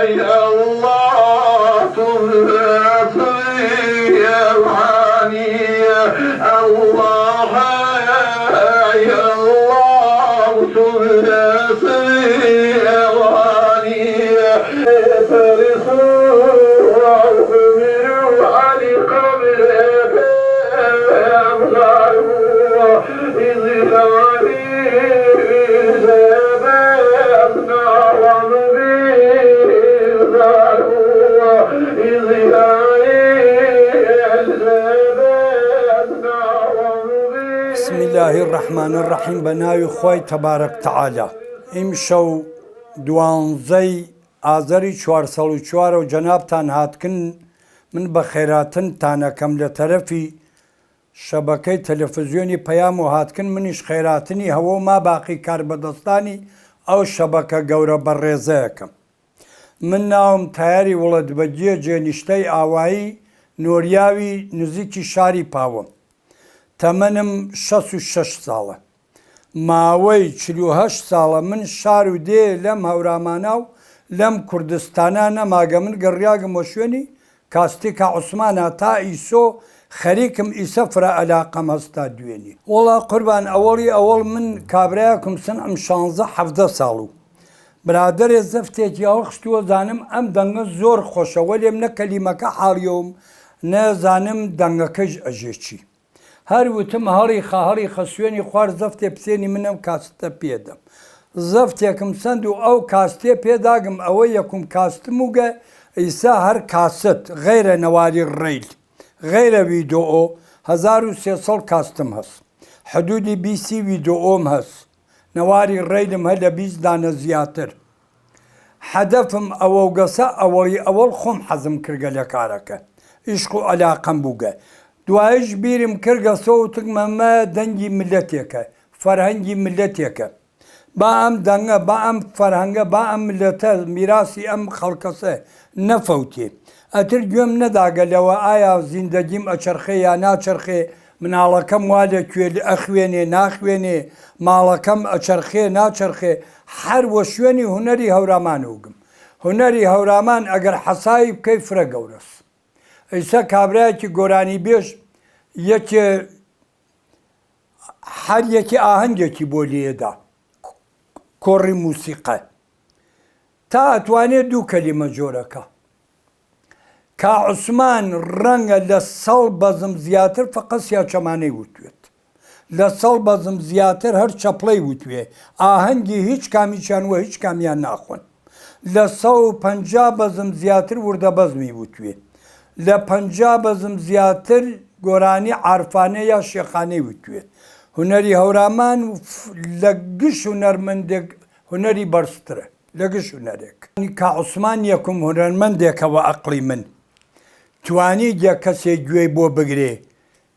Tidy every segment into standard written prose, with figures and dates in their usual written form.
يا الله تنفي الغني الله يا الله تنفي الغني بسم الله الرحمن الرحيم بناوي خوي تبارك تعالى امشو دوانزي آذري 404 و جنابتان هاتكن من بخيراتن تانا كم لطرفي شبكه تلفزيوني بيام و هاتكن منش خيراتني هو ما باقي كار بدستاني او شبكه قورة بريزاكم من ناوم تياري ولد بجيه جينشتي آوائي نورياوي نزيكي شاري باوم تەمەنم 66 ساڵە ماوەی 48 ساڵە من شار و دێ لەم هەورامانە و لەم کوردستانە نەماگە من گەڕیاگەم وە شوێنی کاستێکا عوسمانە تا ئیسۆ خەریکم ئیسەفرە ئەلاقەم هەستا دوێنی وەڵا قوربان ئەوەڵ من کابرایەکم سنعم 16-17 ساڵ و برادەرێ زەفتێکی هەڵخستووە زانم ئەم دەنگە زۆر خۆشەوە لێم نە کەلیمەکە حاڵیەوم نەزانم دەنگەکەش ئەژێکی هەر وتم هەڵی خەسوێنی خوار زەفتێ پسێنی منم کاستە پێدەم زەفتێکم سند و ئەو کاستێ پێداگم ئەوە یەکم کاستم وگە ئیسا هەر کاست غیرە نەواری ڕیل غیرە ویدۆئۆ 1300 کاستم هەست حدودی 20 ویدۆئۆم هەست نەواری ڕیلم هە لە 20 دانە زیاتر حەدەفم ئەوە گەسە ئەوەڵ خۆم حەزم کردگە لە کارەکە عیشق و عەلاقەم بووگە دوایش بیرم کردگە سەوتکمەمە دەنگی ملەتێکە فەرهەنگی ملەتێکە با ئەم دەنگە با ئەم فەرهەنگە با ئەم ملەتە میراسی ئەم خەڵکەسە نەفەوتێ ئەتر گوێم نەداگەلەوە ئایا زیندەگیم ئەچەرخێ یا ناچەرخێ مناڵەکەم وا لەکوێ ئەخوێنێ ناخوێنێ ماڵەکەم ئەچەرخێ ناچەرخێ هەر وە شوێنی هونەری هەورامانوگم هونەری هەورامان ئەگەر حەسایی بکەی فرە گەورەس ئەیسا کابراایەکی گۆرانی بێژ هەر یەکی ئاهەنگێکی بۆ لێدا کۆڕی موسیقە تا ئەتوانێت دوو کەلیمە جۆرەکە کا عوسمان ڕەنگە لە 100 بەزم زیاتر فەقەت سیاچەمانەی وتوێت لە 100 بەزم زیاتر هەر چەپڵەی وتوێ ئاهەنگی هیچ کامیچیان وە هیچ کامیان ناخۆن لە 150 بەزم زیاتر وردە بەزمی وتوێ لە 50 بەزم زیاتر گۆرانی عارفانە یا شێخانەی وتوێ هونەری هەورامان لە گشت هونەرمەندێک هونەری بەرزترە لە گشت هونەرێک کا عوسمان یەکم هونەرمەندێکەوە ئەقڵی من توانی گە کەسێک گوێی بۆ بگرێ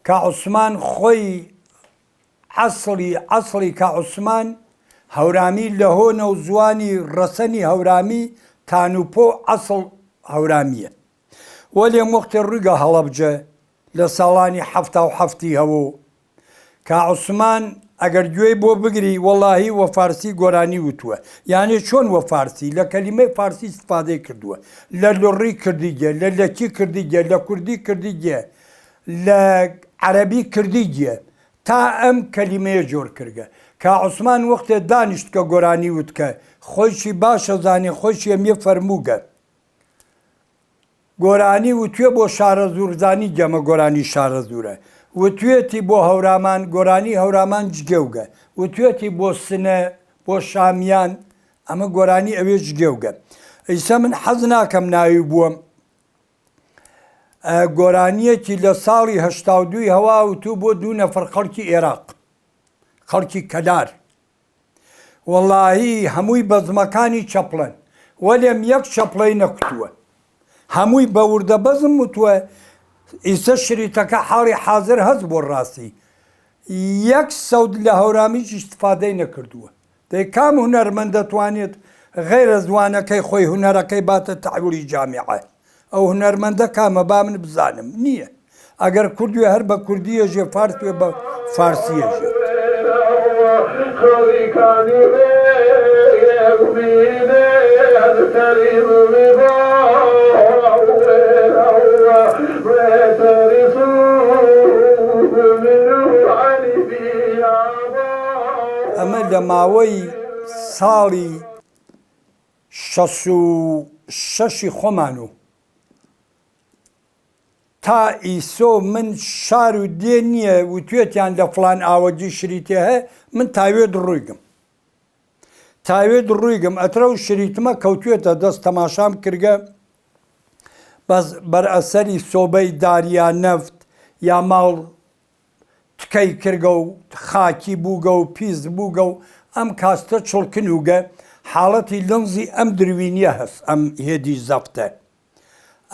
کا عوسمان خۆی عەسڵی کا عوسمان هەورامی لە هۆنە و زوانی ڕەسەنی هەورامی تانوپۆ عەسڵ هەورامیە وەلێ موختی ڕووگە هەڵەبجە لە ساڵانی 1970 هەبوو کا عوسمان ئەگەر گوێی بۆ بگری وەڵاهی وە فارسی گۆرانی وتووە یانێ چۆن وە فارسی لە کەلیمەی فارسی استفادەی کردووە لە لوڕی کردیگە لە لەکی کردیگە لە کوردی کردیگە لە عەرەبی کردیگە تا ئەم کەلیمەیە جۆر کردگە کا عوسمان وەختێ دانیشتکە گۆرانی وتکە خۆیشی باشە زانێ خۆشی ئەمیە فەرمووگە گۆرانی وتوێ بۆ شارە زوورزانی گەمە گۆرانی شارە زوورە وتوێتی بۆ هەورامان گۆرانی هەورامان جگەوگە وتوێتی بۆ سنە بۆ شامیان ئەمە گۆرانی ئەوێ جگەوگە ئەیسا من حەز ناکەم ناوی بووم گۆرانیەکی لە ساڵی 82 هەوا وتوو بۆ 2 نەفەر خەڵکی عێراق خەڵکی کەلار وەڵاهی هەمووی بەزمەکانی چەپڵەن وەلێم یەک چەپڵەی نەکوتووە هەمووی بە وردە بەزم وتووە ئیسە شریتەکە حاڵی حازر هەست بۆ ڕاستی یەک سەود لە هەورامیش استفادەی نەکردووە دەی کام هونەرمەند دەتوانێت غیرە زوانەکەی خۆی هونەرەکەی باتە تەحویلی جامیعە ئەو هونەرمەندە کامە با من بزانم نییە ئەگەر کوردوێ هەر بە کوردی ئەژێ فارسوێ بە فارسی ئەژێت يغفيني الكريم بضاوي ويترسوه منه عني في ئەمە لە ماوەی ساڵی 66 خۆمان و تا ئیسۆ من شار و دێ نییە و توێتیان لە فڵان ئاوەجی شریتێ هەیە من تاوێت ڕوویگەم ئەترە و شریتمە کەوتوێتە دەست تەماشام کردگە بەس بەرئەسەری سۆبەی داریا نەفت یا ماڵ تکەی کردگە و خاکی بووگە و پیس بووگە و ئەم کاستە چڵکنوگە حاڵەتی لەنزی ئەم دروینیە هەست ئەم هێدی زەفتە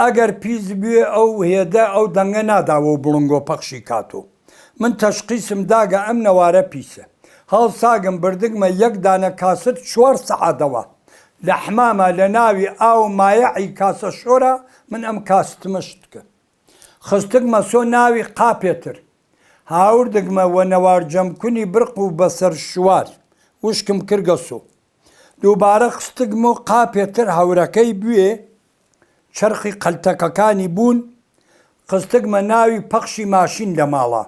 ئەگەر پیس بوێ ئەو هێدە ئەو دەنگە ناداوە و بڵنگۆ پەخشی کاتۆ من تەشقیسم داگە ئەم نەوارە پیسە هەڵ ساگم بردگمە یەک دانە کاست 4 سەعاتەوە لە حمامە لە ناوی ئاو مایەعی کاسە شۆرە من ئەم کاستمە شتکە خستگمە سۆ ناوی قاپێتر هاوردگمە وە نەوارجەمکونی برق و بەسەر شوار وشکم کردگە سۆ دووبارە خستگمە و قاپێتر هەورەکەی بوێ چرخی قەلتەکەکانی بوون خستگمە ناوی پەخشی ماشین لە ماڵە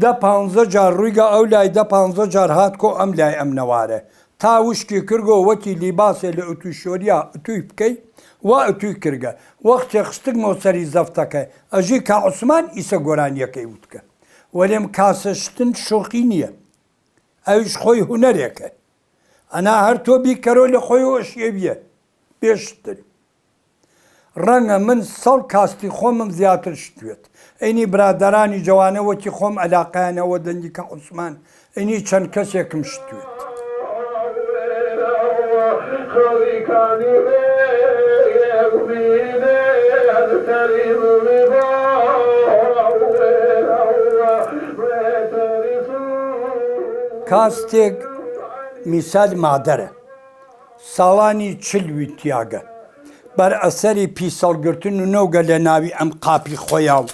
10-15 جار ڕوویگە ئەو لای 10-15 جار هات کۆ ئەم لای ئەم نەوارە تا وشکی کردگۆ وەکی لیباسێ لە ئوتوی شۆریا ئوتوی بکەی وا ئوتوی کردگە وەختێ خستگمە سەری زەفتەکە ئەژی کا عوسمان ئیسە گۆرانیەکەی وتکە وەلێم کاسە شتن شۆقی نییە ئەویش خۆی هونەرێکە ئەنا هەر تۆ بیکەرۆ لە خۆیەوە شێویە بێشتن ڕەنگە من 100 کاستی خۆمم زیاتر شتوێت ئەینی برادەرانی جوانە وەکی خۆم ئەلاقیانەوە دەنگی کە عوسمان ئەینی چەند کەسێکم شتوێت کاستێک میسال مادەرە ساڵانی چلوی تیاگە بەرئەسەری پیسەڵگرتن و نەوگە لە ناوی ئەم قاپی خۆیا و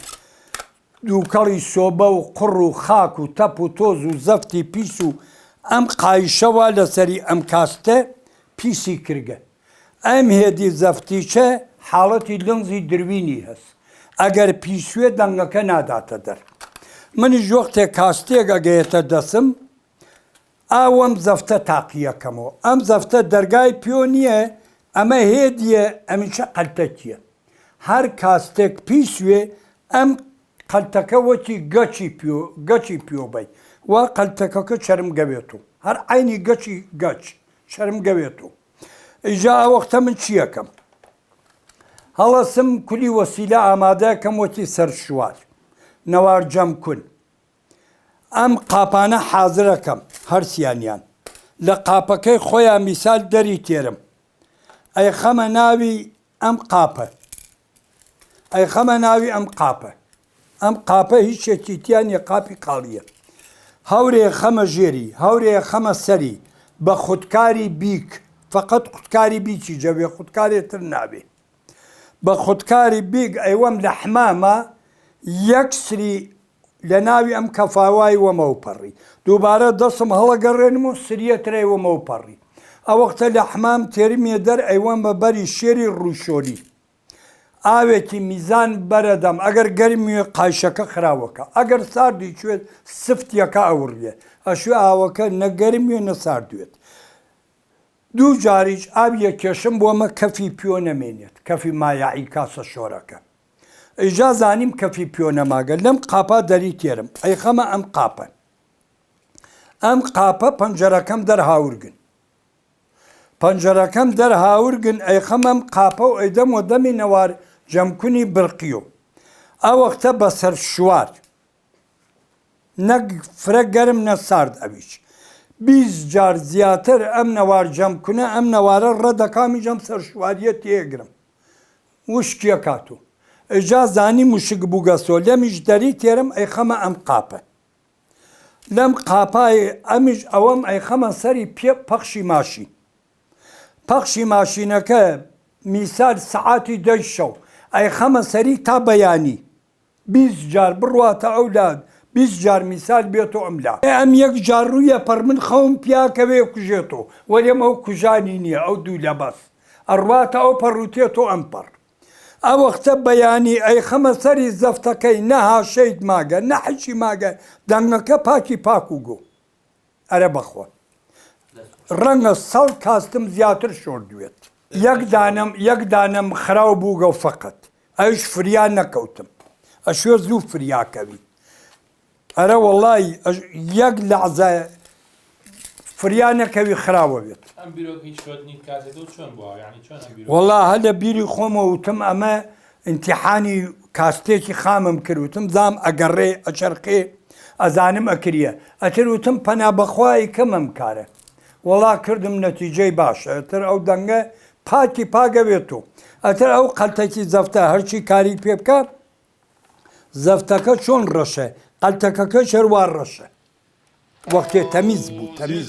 دووکەڵی سۆبە و قڕ و خاک و تەپ و تۆز و زەفتی پیس و ئەم قایشەوە لەسەری ئەم کاستە پیسی کردگە ئەم هێدی زەفتیچە حاڵەتی لەنزی دروینی هەست ئەگەر پیسوێ دەنگەکە ناداتە دەر منیش وەختێک کاستێک ئەگەیەتە دەسم ئاوەم زەفتە تاقیەکەمەوە ئەم زەفتە دەرگای پیۆ نییە ئەمە هێدیە ئەمیشە قەلتەکیە هەر کاستێک پیسوێ ئەم قەلتەکە وەکی گەچی پیۆ بەی وا قەلتەکەکە چەرم گەوێتەوە هەر عینی گەچ شەرم گەوێتەوە ئیجا ئەوەختە من چیەکەم هەڵەسم کولی وەسیلە ئامادەکەم وەکی سەرشوار نەوار جەم کون ئەم قاپانە حازرەکەم هەرسیانیان لە قاپەکەی خۆیان میسال دەری تێرم ئەی خەمە ناوی ئەم قاپە ئەم قاپە هیچێکی تیانە قاپی قاڵیە هەورێ خەمە ژێری هەورێ خەمە سەری بە خودکاری بیک فقط خودکاری بیکی جەوێ خودکارێتر نابێ بە خودکاری بیک ئەیوەم لە حمامە یەک سری لە ناوی ئەم کەفاوای وەمەوپەڕی دووبارە دەسم هەڵەگەڕێنم و سریەترەی وەمەوپەڕی ئەوەختە لە حمام تێرمێ دەر ئەیوەم بە بەری شێری ڕووشۆری ئاوێکی میزان بەرەدەم ئەگەر گەرمیێ قایشەکە خراوەکە ئەگەر ساردی کوێت سفتیەکە ئەوڕێ ئەشوێ ئاوەکە نەگەرمیێ نەساردوێت دوو جاریش ئاویە کێشم بۆمە کەفی پیۆ نەمێنێت کەفی مایعی کاسە شۆرەکە ئیجا زانیم کەفی پیۆ نەماگە لەم قاپا دەری تێرم ئەی خەمە ئەم قاپە پەنجەرەکەم دەرهاورگن پەنجەرەکەم دەرهاورگن ئەی خەمەم قاپە و ئەیدەم و دەمی نەوار جەمکونی برقیۆ ئەوەختە بەسەر شوار نەک فرە گەرم نە سارد ئەویش 20 جار زیاتر ئەم نەوار جەمکونە ئەم نەوارە ڕەدەکامی جەم سەر شواریە تێگرم وشکیە کاتۆ ئەجا زانی موشک بووگەسۆ لەمیش دەری تێرم ئەی خەمە ئەم قاپە لەم قاپای ئەمیش ئەوەم ئەی خەمە سەری پێ پەخشی ماشینەکە میسال سەعاتی 10 شەو ئەی خەمە سەری تا بەیانی 20 جار بڕواتە ئەولاد 20 جار میسال بێتەوە ئەملا ئەم یەک جار ڕوویە پەر من خەوم پیاکەوێ کوژێتەوە وەلێم ئەو کوژانی نییە ئەو دوو لە بەس ئەڕواتە ئەو پەڕوتێتەوە ئەم پەڕ ئەو وەختە بەیانی ئەی خەمە سەری زەفتەکەی نەها شەید ماگە نەحشی ماگە دەنگەکە پاکی پاک و گۆ ئەرە بەخۆ ڕەنگە سەڵ کاستم زیاتر شۆردوێت یەک دانەم خراو بووگە و فەقەت ئەوش فریان نەکەوتم ئەشوێ زوو فریاکەوی ئەرە وەڵی یەک لەعزە فریانەکەوی خراوە بێت وەڵا هە لە بیری خۆمە وتم ئەمە ئیمتیحانی کاستێکی خامم کردوتم زام ئەگەڕێ ئەچەرقێ ئەزانم ئەکریە ئەتر وتم پەنا بەخوای کەمم کارە وەڵا کردم نەتیجەی باشە ئەتر ئەو دەنگە پاکی پاگەوێتەوە ئەتر ئەو قەلتەکی زەفتە هەرچی کاری پێ بکە زەفتەکە چۆن ڕەشە قەلتەکەکە شەروار ڕەشە وەختێ تەمیز بوو تەمیز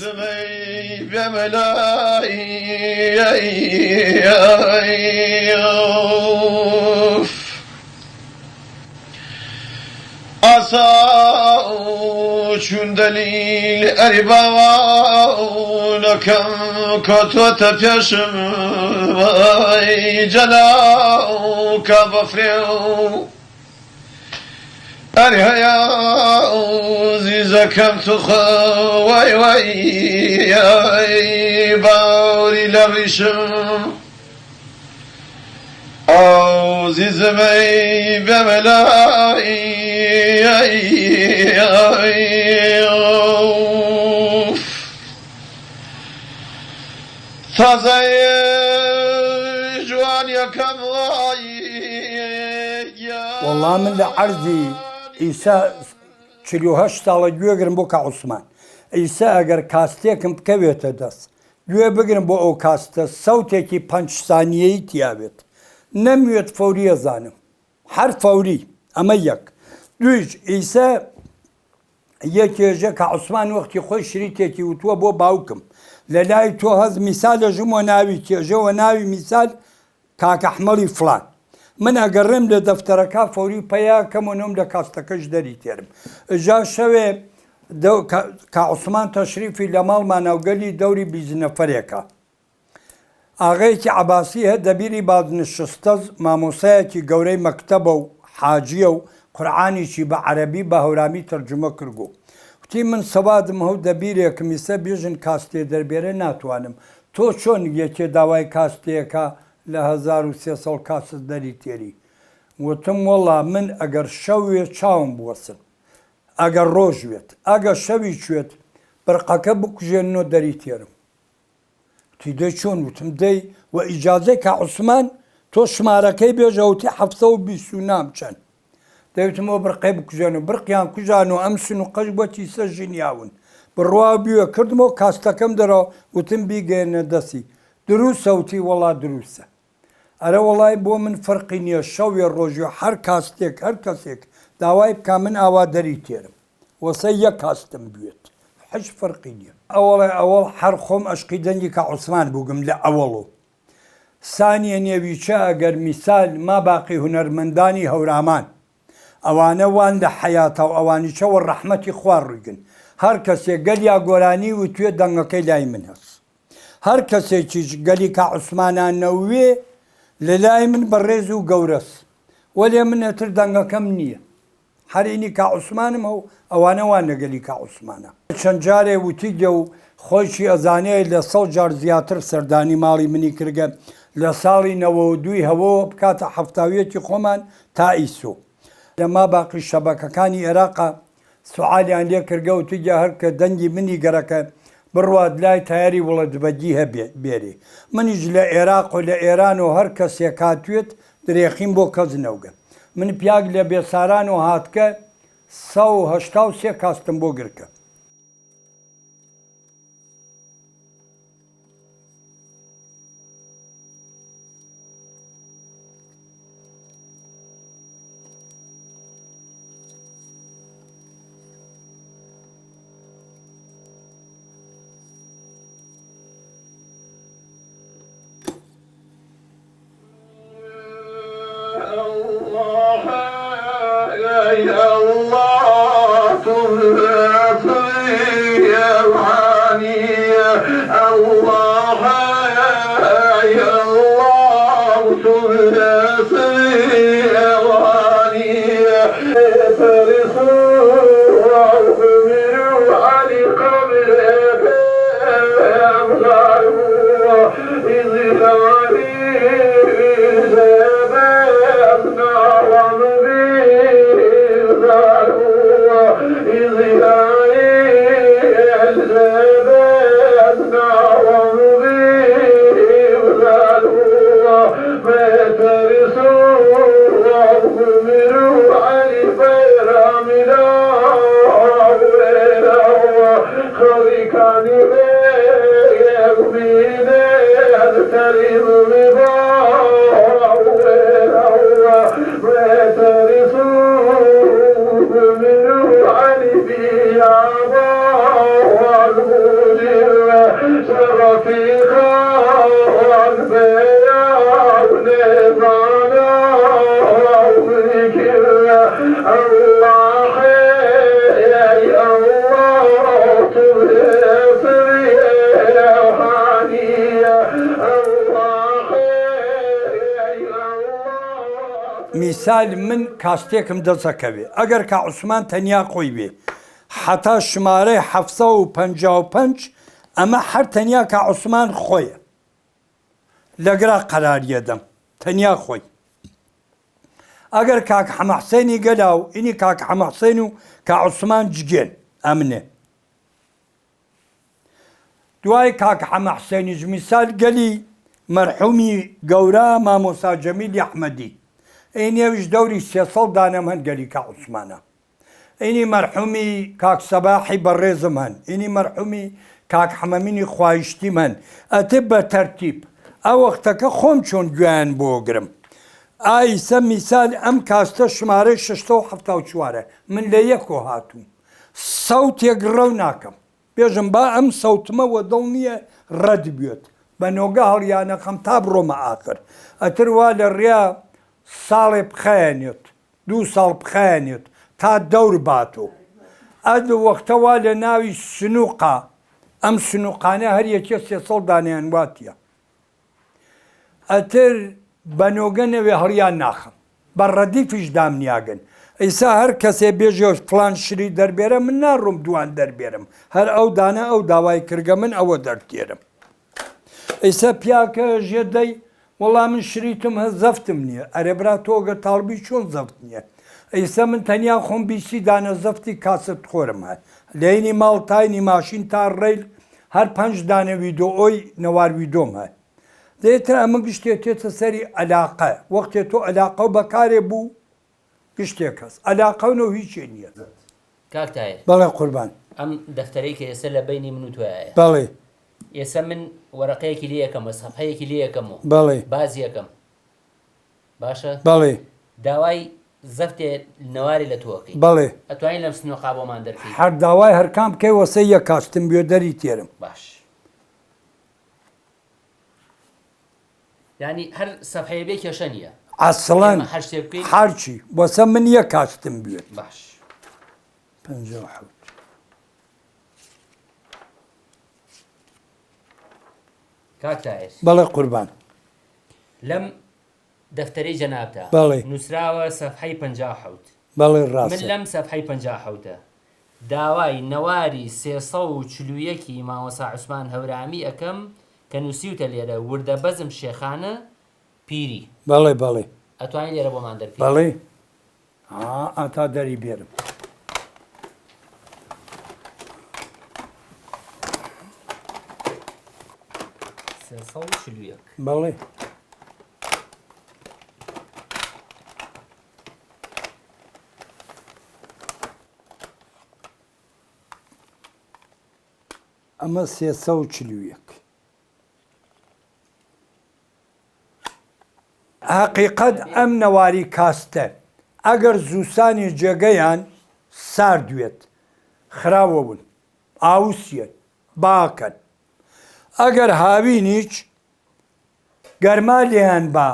ئاسا چون دەلیل ئەری باوانەکەم کۆتۆتە پێشم جەناو کە بەفرێ ئەری هەیە زیزەکەم توخە وای وای باوری لە ڕیشم ئەو زیزمەی بەمەلای تازای جوانیەکەم وەڵا من لە عەرزی ئیسا 48 ساڵە گوێگرم بۆ کە عوسمان ئیسا ئەگەر کاستێکم بکەوێتە دەست گوێ بگرم بۆ ئەو کاستە سەوتێکی 5 سانیەی تیاوێت نەموێت فەوریە زانم هەر فەوری ئەمە یەک دویش ئیسا یەکێژە کە عوسمان وەختی خۆی شریتێکی وتووە بۆ باوکم لە لای تۆ هەز میسالە ژمۆ ناوی کێژەوە ناوی میسال کاکەحمەڵی فڵان من ئەگەڕێم لە دەفتەرەکە فەوری پەیاکەمەوەم لە کاستەکەش دەری تێرم ئەجا شەوێ کە عوسمان تەشریفی لە ماڵمان ناوگەلی دەوری بیزنەفەرێکە ئاغەیەکی عەباسی هەیە دەبیری بازنشستە مامۆسایەکی گەورەی مەکتەبە و حاجیە و قورعانیشی بە عەرەبی بە هەورامی تەرجمە کردو وتی من سەوادم هەو دەبیرێکم ئیسە بێژن کاستێ دەربێرە ناتوانم تۆ چۆن یەکێ داوای کاستەیەکە لە 1300 کاست دەری تێری وتم وەڵا من ئەگەر شەوێ چاوم بوەسن ئەگەر ڕۆژوێت ئەگەر شەوی کوێت بڕقەکە بکوژێنەوە دەری تێرم تیدەی چۆن وتم دەی و ئیجازەی کە عوسمان تۆ شمارەکەی بێژەوتی 720 نام چەند دەوتمەوە بڕقەی بکوژێنەوە بڕقیان کوژان و ئەم سن و قەش بەتی سە ژینیاون بڕوا بیوە کردمەوە کاستەکەم دەرەوە وتم بیگەێنە دەستی دروستە وتی وەڵا دروستە ئەرە وەڵای بۆ من فەرقی نییە شەوێ ڕۆژێ هەر کاستێک هەر کەسێک داوای بکە من ئاوا دەری تێرم وەسە یەک کاستم بوێت هیچ فەرقی نییە ئەوڵێ ئەوڵ هەر خۆم ئەشقی دەنگی کە عوسمان بووگم لە ئەوەڵۆ سانیە نێویچە ئەگەر میسال ما باقی هونەرمەندانی هەورامان ئەوانە وان لە حەیاتە و ئەوانیچەوە ڕەحمەتی خوار ڕوویگن هەر کەسێک گەلیا گۆرانی و توێ دەنگەکەی لای من هەست هەر کەسێکیش گەلی کە عوسمانان نەوێ لە لای من بەڕێز و گەورەس وەلێ من ئەتر دەنگەکەم نییە هەرینی کە عوسمانم ئەو ئەوانە وان لەگەلی کە عوسمانە چەند جارێ وتیگە و خۆشی ئەزانەیە لە 100 جار زیاتر سەردانی ماڵی منی کردگە لە ساڵی 92 هەوەوە بکاتە هەفتاویەتی خۆمان تا ئیسۆ لە ما باقی شەبەکەکانی عێراقا سوعالیان لێ کردگە و تیگە هەر کە دەنگی منی گەرەکە بڕوات لای تایاری وڵەتبەجی هەبێ بێرێ منیش لە عێراق و لە ئێران و هەر کەسێک هاتوێت درێخیم بۆ کەس نەوگە من پیاگ لە بێساران و هاتکە 183 کاستم بۆ گرکە الله میسال من کاستێکم دەسەکەوێ ئەگەر کا عوسمان تەنیا خۆی بێ حتا ژمارەی 755 ئەمە هەر تەنیا کا عوسمان خۆیە لەگرا قەراریە دەم تەنیا خۆی ئەگەر کاک حەمەحسێنی گەلا و ئینی کاک حەمەحسێن و کا عوسمان جگێن ئەمنێ دوای کاک حەمەحسێنیش میسال گەلی مەرحومی گەورە مامۆسا جەمیلی ئەحمەدی ئینێویش دەوری 300 دانەم هەن گەلی کا عوسمانە ئینی مەرحومی کاک سەباحی بەڕێزم هەن ئینی مەرحومی کاک حەمەمینی خوایشتیم هەن ئەتێ بە تەرتیب ئەو وەختەکە خۆم چۆن گویان بۆ گرم ئایسە میسال ئەم کاستە ژمارەی 674 من لە یەکۆ هاتووم سەوتێک ڕەو ناکەم بێژم با ئەم سەوتمەوە دڵ نییە ڕەت بێت بە نۆگە هەڵیانەکەم تا بڕۆمە ئاخر ئەتر وا لە ڕیا ساڵێ بخەیەنێت 2 ساڵ بخەیەنێت تا دەور باتۆ ئەد وەختەوا لە ناوی سنووقا ئەم سنووقانە هەر یەکێ 300 دانیان واتیە ئەتر بەنۆگە نەوێ هەڵیان ناخم بە ڕەدیفیش دامنیاگەن ئەیسا هەر کەسێ بێژێ فلان شری دەربێرە من ناڕۆم دوان دەربێرم هەر ئەو دانە ئەو داوای کردگە من ئەوە دەرتێرم ئەیسا پیاکە ژێدەی وەڵام من شریتم هە زەفتم نییە ئەرێ برا تۆگە تاڵبی چۆن زەفت نییە ئەیسا من تەنیا خۆم بیسی دانە زەفتی کاست خۆرم هە لەینی ماڵ تاینی ماشین تا ڕێیل هەر 5 دانە ویدۆئۆی نەوار ویدۆم هە دێتر ئەمە گشتێتێتە سەری ئەلاقە وەختێ تۆ ئەلاقە و بەکارێ بوو گشتێک کەس ئەلاقەونەوە هیچێ نییە کاکتایە بەڵێ قوربان ئەم دەفتەرەی کە ئێستا لە بینی من و توایە بەڵێ ئێستا من وەرەقەیەکی لێ یەکەمە سەفحەیەکی لێ یەکەمەوە بەڵێ باز یەکەم باشە بەڵێ داوای زەفتێ نەواری لە تۆکەی بەڵێ ئەتوانین لەم سنووقا بۆمان دەرکەی هەر داوای هەرکام بکەی وەسەی یە کاستم بێ دەری تێرم باش ینی هەر سەفحەیە بێ کێشە نییە ئەسڵەن هەر شتێ بکەین هەرچی وەسە من یە کاستم بێت باش 57 کاکتایە بەڵێ قوربان لەم دەفتەرەی جەنابتا بەڵێ. نووسراوە سەفحەی 57 بەڵێ من ڕاستە لەم سەفحەی 57 داوای نەواری 341 مامۆسا عوسمان هەورامی ئەەکەم کە نووسیوتە لێرە وردە بەزم شێخانە پیری بەڵێ بەڵێ ئەتوانین لێرە بۆمان دەرکەی بەڵێ ئاتا دەری بێرم بەڵێ ئەمە 341 حقیقەت ئەم نەواری کاستە ئەگەر زووسانی جێگەیان ساردوێت خراوە بوون ئاوسیە باکەن ئەگەر هاوینیچ گەرما لێیان با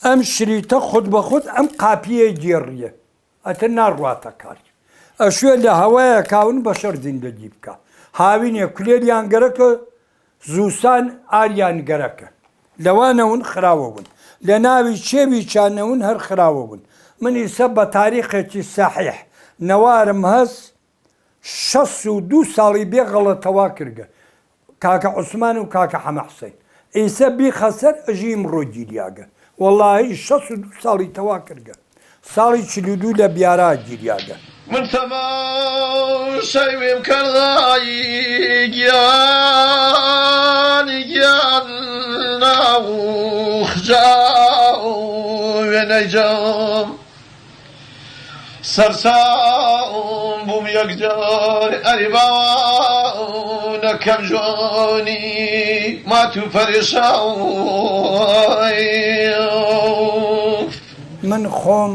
ئەم شریتە خود بە خود ئەم قاپیە گێڕیە ئەتر ناڕواتە کار ئەشوێ لە هەوایە کاون بە شەر زیندەگی بکە هاوینێ کولێریان گەرەکە زووسان ئاریان گەرەکە لەوانەون خراوە بوون لە ناوی چێوی چانەون هەر خراوە بوون من ئیسە بە تاریخێکی ساحیح نەوارم هەست 62 ساڵی بێ غەڵەتەوا کردگە کاکە عوسمان و کاکە حەمەحسەین ئیسە بیخەسەر ئەژیم ڕۆگیریاگە وەڵاهی 62 ساڵی تەوا کردگە ساڵی 42 لە بیارا گیریاگە من تماشای ویم کردایی گیانی گیان ناوخ جاو وینجام سرسام بوم یک جار اریبان کم جانی ما تو پریشان من خۆم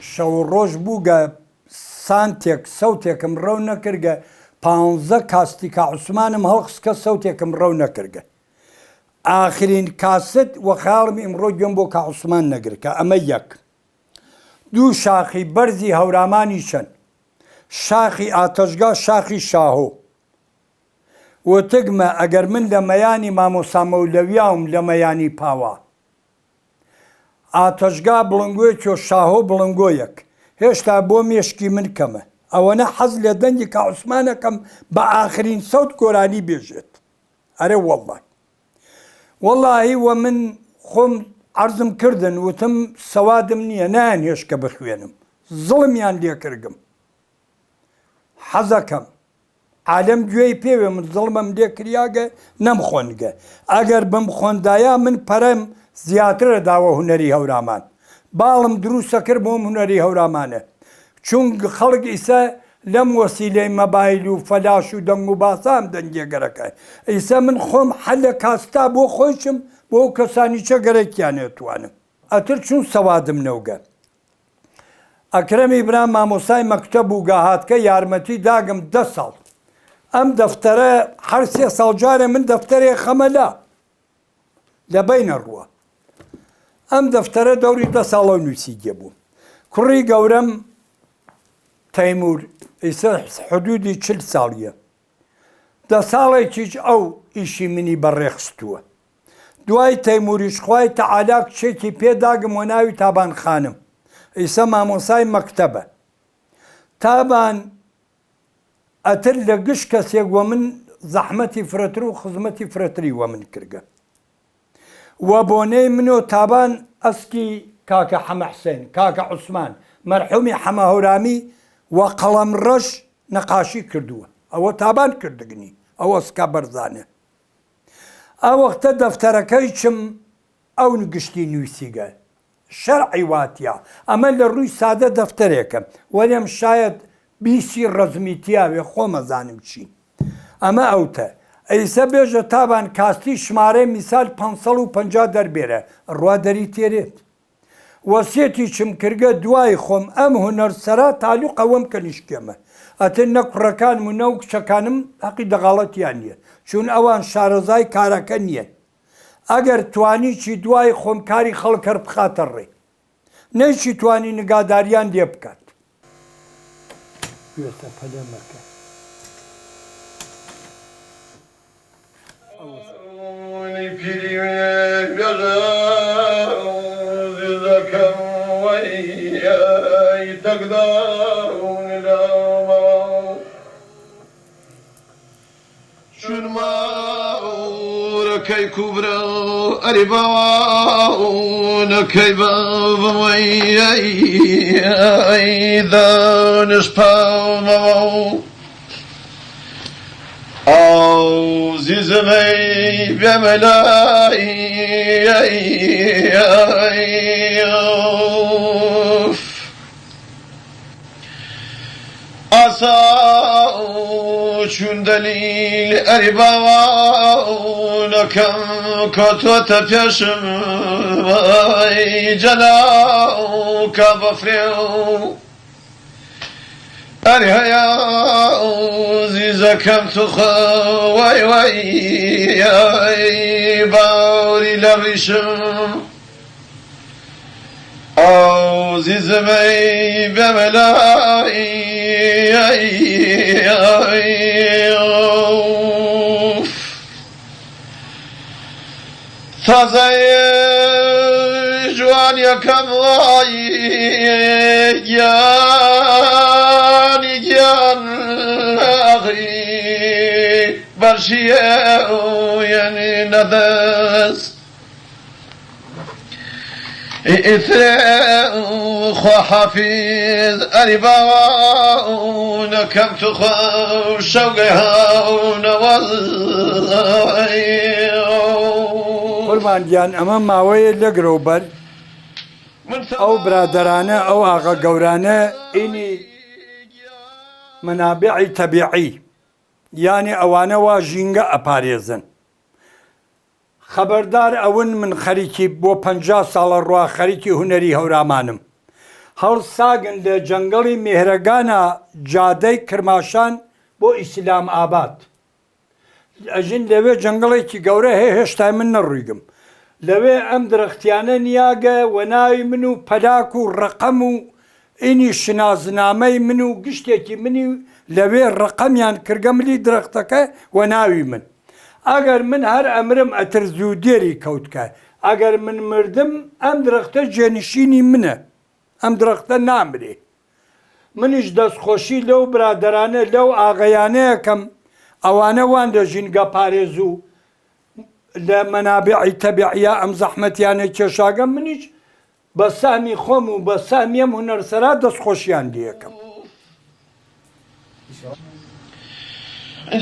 شەو ڕۆژ بووگە سانتێک سەوتێکم ڕەو نەکردگە 15 کاستیکە عوسمانم هەڵخستکە سەوتێکم ڕەو نەکردگە ئاخرین کاست وە خاڵمی ئمڕۆ گوێم بۆ کە عوسمان نەگرکە ئەمە یەک دوو شاخی بەرزی هەورامانی چەند شاخی ئاتەشگا شاخی شاهۆ وتگمە ئەگەر من لە مەیانی مامۆسا مەولەویاوم لە مەیانی پاوە ئاتەشگا بڵنگۆیەکی و شاهۆ بڵنگۆیەک هێشتا بۆ مێشکی من کەمە ئەوەنە حەز لە دەنگی کە عوسمانەکەم بە ئاخرین سەوت گۆرانی بێژێت ئەرێ وەڵڵاهی وە من خۆم عەرزم کردن وتم سەوادم نییە نایان هێشکە بخوێنم زڵمیان لێکردم حەزەکەم عالەم گوێی پێوێ من زڵمم لێ کریاگە نەمخۆنگە ئەگەر بم خۆندایە من پەرەم زیاترە داوە هونەری هەورامان باڵم دروستە کرد بۆم هونەری هەورامانە چونکە خەڵک ئیسە لەم وەسیلەی مەبایل و فەلاش و دەنگ و باسام دەنگێگەرەکە ئیسە من خۆم حەلە کاستا بۆ خۆشم بۆ کەسانی چە گەرەکیان نێتوانم ئەتر چون سەوادم نەوگە ئەکرەمی برام مامۆسای مەکتەب و گاهاتکە یارمەتی داگم 10 ساڵ ئەم دەفتەرە هەر 3 ساڵ جارێ من دەفتەرێ خەمەلا لە بینە ڕووە ئەم دەفتەرە دەوری 10 ساڵە نووسیگە بوو کوڕی گەورەم تەیمور ئیسە حدودی 40 ساڵیە 10 ساڵێکیش ئەو ئیشی منی بەڕێخستووە دوای تەیموریش خوای تەعالا کچێکی پێداگم و ناوی تابان خانم ئیسە مامۆسای مەکتەبە تابان ئەتر لە گشت کەسێک وە من زەحمەتی فرەتر و خزمەتی فرەتری وە من کردگە وە بۆنەی منۆ تابان ئەسکی کاکە حەمەحسێن کاکە عوسمان مەرحومی حەمە هەورامی وە قەڵەم ڕەش نەقاشی کردووە ئەوە تابان کردگنی ئەوە ئەسکا بەرزانە ئەو وەختە دەفتەرەکەی چم ئەو گشتی نووسیگە شەرعی واتیە ئەمە لە ڕووی سادە دەفتەرێکە وەرێم شاید بیسی ڕەزمی تیاوێ خۆمەزانم چی ئەمە ئەوتە ئەیسە بێژە تابان کاستی ژمارەی میسال 550 دەربێرە ڕوادەری تێرێت وەسیەتی چم کردگە دوای خۆم ئەم هونەرسەرا تاالوق ئەوەم کە نیشکێمە ئەتر نە کوڕەکانم و نە و کچەکانم حەقی دەغاڵەتیان نییە چون ئەوان شارەزای کارەکە نییە ئەگەر توانیی دوای خۆم کاری خەڵکەر بخاتە ڕێ نەیچی توانی نگاداریان لێ بکات گوێتە پەلەمەکە كي كبرى أربعون كي بابوي إذا نشبه أو زيزمي بملاي أساء شون دليل أربعون كم كتوة بيشم جلاو كبفريو أرهيا زيزا كم تخوي باوري لريشم أو زيزمي بملاي تازه جوانیەکەم وای گیانی گیان ئاغی بەرشیە یعنی نەدەست خوا حافظ ئەریباوانەکەم توخوا شەوگەی هاونەوەڵ قوربانگیان ئەمە ماوەیە لەگرۆبەر ئەو برادەرانە ئەو ئاغا گەورانە ئینی منابعی تەبیعی یانی ئەوانە وا ژینگە ئەپارێزن خەبەردار ئەون من خەریکی بۆ 50 ساڵە ڕوا خەریکی هونەری هەورامانم هەڵساگن لە جەنگەڵی مێهرەگانە جادەی کرماشان بۆ ئیسلام ئاباد ئەژین لەوێ جەنگڵێکی گەورە هەیە هێشتا من نەڕوویگم لەوێ ئەم درەختیانە نیاگە وەناوی من و پەلاک و ڕقەم و ئینی شنازنامەی من و گشتێکی منی لەوێ ڕقەمیان کردگە ملی درەختەکە وەناوی من ئەگەر من هەر ئەمرم ئەتر زوودێری کەوتکە ئەگەر من مردم ئەم درەختە جێنشینی منە ئەم درەختە نامرێ منیش دەستخۆشی لەو برادەرانە لەو ئاغەیانەیەکەم ئەوانە وان دەژین گەپارێز و لە مەنابعی تەبیعیە ئەم زەحمەتیانە کێشاگەم منیش بە سامی خۆم و بە سامیم هونەرسەرا دەستخۆشیان لێەکەم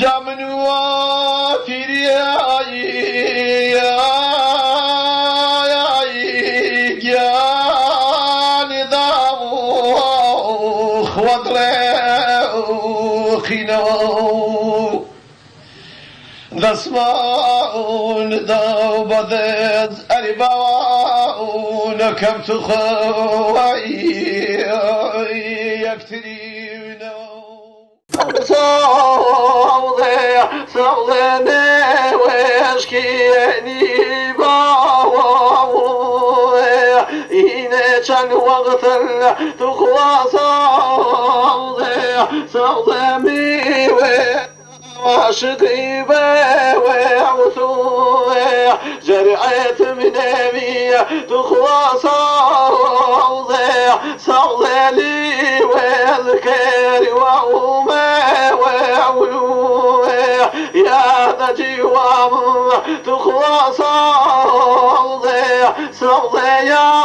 جا من وافیری گیانی داو خودڵێ خینەوە دەسماوندا و بەدەست ئەریباوانەکەم توخەوای یەکترینەوە سەوڵێ نێوێشکێنی باوە ئینێ چەند وەقتن توخوا سەوڵێ میوێ عاشقي بوعوثوه جرعت من أبيه تخوى صوضي لي والكير وأمه وعولوه يا نجيوام تخوى صوضي يا